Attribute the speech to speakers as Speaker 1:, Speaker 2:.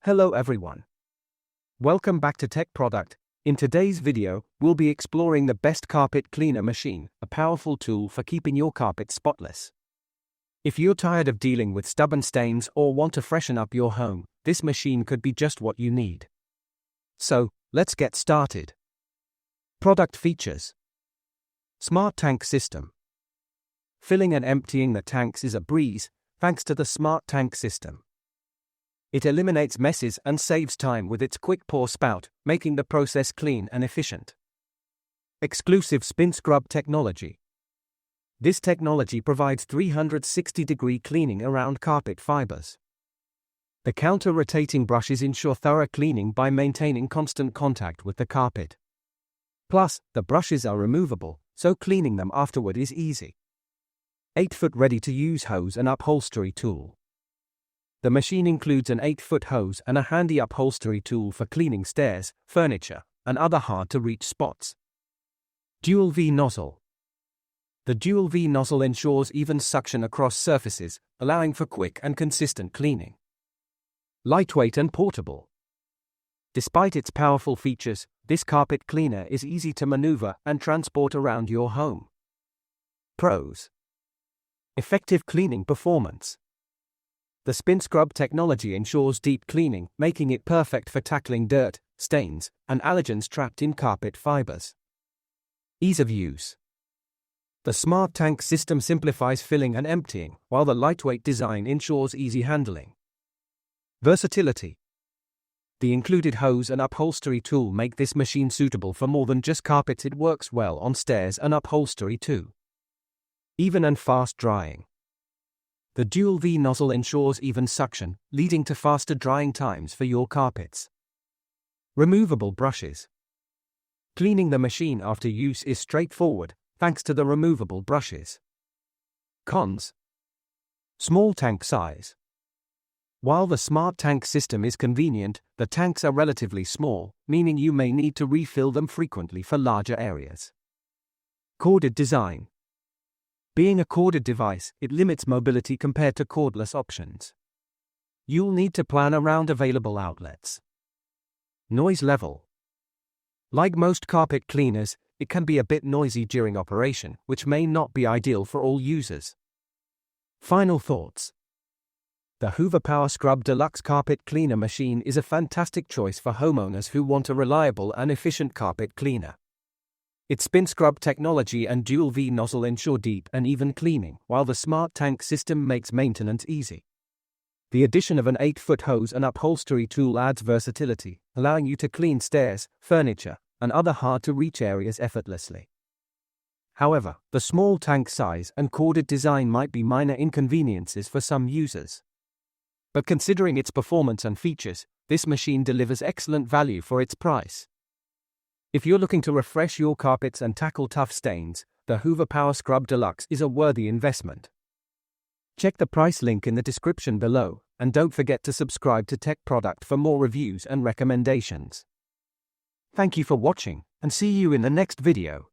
Speaker 1: Hello everyone. Welcome back to Tech Product. In today's video, we'll be exploring the best carpet cleaner machine, a powerful tool for keeping your carpet spotless. If you're tired of dealing with stubborn stains or want to freshen up your home, this machine could be just what you need. So, let's get started. Product features. Smart tank system. Filling and emptying the tanks is a breeze, thanks to the smart tank system. It eliminates messes and saves time with its quick pour spout, making the process clean and efficient. Exclusive spin scrub technology. This technology provides 360-degree cleaning around carpet fibers. The counter-rotating brushes ensure thorough cleaning by maintaining constant contact with the carpet. Plus, the brushes are removable, so cleaning them afterward is easy. 8-foot ready-to-use hose and upholstery tool. The machine includes an 8-foot hose and a handy upholstery tool for cleaning stairs, furniture, and other hard-to-reach spots. Dual V nozzle. The dual V nozzle ensures even suction across surfaces, allowing for quick and consistent cleaning. Lightweight and portable. Despite its powerful features, this carpet cleaner is easy to maneuver and transport around your home. Pros. Effective cleaning performance. The spin scrub technology ensures deep cleaning, making it perfect for tackling dirt, stains, and allergens trapped in carpet fibers. Ease of use. The smart tank system simplifies filling and emptying, while the lightweight design ensures easy handling. Versatility. The included hose and upholstery tool make this machine suitable for more than just carpets. It works well on stairs and upholstery too. Even and fast drying. The dual V nozzle ensures even suction, leading to faster drying times for your carpets. Removable brushes. Cleaning the machine after use is straightforward, thanks to the removable brushes. Cons. Small tank size. While the smart tank system is convenient, the tanks are relatively small, meaning you may need to refill them frequently for larger areas. Corded design. Being a corded device, it limits mobility compared to cordless options. You'll need to plan around available outlets. Noise level. Like most carpet cleaners, it can be a bit noisy during operation, which may not be ideal for all users. Final thoughts. The Hoover Power Scrub Deluxe Carpet Cleaner Machine is a fantastic choice for homeowners who want a reliable and efficient carpet cleaner. Its spin scrub technology and dual V nozzle ensure deep and even cleaning, while the smart tank system makes maintenance easy. The addition of an 8-foot hose and upholstery tool adds versatility, allowing you to clean stairs, furniture, and other hard-to-reach areas effortlessly. However, the small tank size and corded design might be minor inconveniences for some users. But considering its performance and features, this machine delivers excellent value for its price. If you're looking to refresh your carpets and tackle tough stains, the Hoover Power Scrub Deluxe is a worthy investment. Check the price link in the description below, and don't forget to subscribe to Tech Product for more reviews and recommendations. Thank you for watching, and see you in the next video.